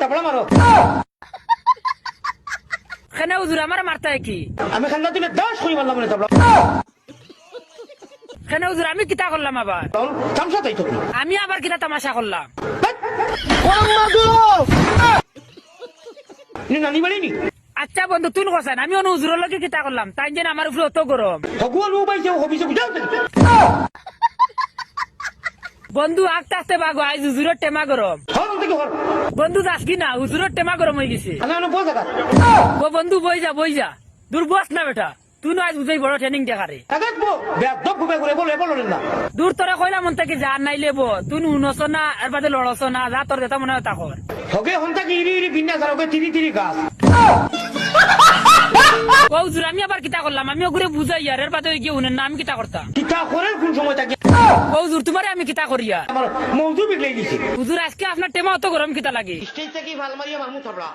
তাবলা মারো কেন হুজুর আমার মারতে কি আমি খান্দা তুমি 10 কই মারলাম না তাবলা কেন হুজুর আমি কিতা করলাম আবার তামসা তাই তো আমি আবার কিতা তামাশা করলাম নি নানি বাড়ি নি আচ্ছা বন্ধু তুই কোসান আমি অন্য হুজুরের লগে কিতা করলাম তাই যেন আমার উপরে অত গরম ভগবান ও বাইছে হবিছে বুঝাও বন্ধু আস্তে আস্তে বাগো আজ হুজুরের টেমা গরম হর থেকে হর বন্ধু যাস কি না হুজুরের টেমা গরম হয়ে গেছে আমি অন বসা ও বন্ধু বই যা দূর বস না বেটা তুই না আজ বুঝাই বড় ট্রেনিং দেখারে কাগাতবো বেদব ঘুরে ঘুরে বলে না দূর তোরা কইলা মন থেকে যা নাই লেবো তুই উনস না এর বাদে লড়স না যা তোর যেটা মনে হয় তা কর হগে হন্তা কি ইরি বিন্যাস আর ওকে তিরি গাছ ও হুজুর আমি আবার কিতা করলাম আমি ওগুলো বুঝাই আর এর বাদে গিয়ে উনেন না আমি কিতা করতাম কিতা করেন কোন সময় তাকে ও হুজুর তোমারে আমি কিতা করিয়া আমার মৌজু বিগলাই দিছে হুজুর আজকে আপনার টেমা অত গরম কিতা লাগে স্টেজ থেকে ভাল মারিয়া মামু থাবড়া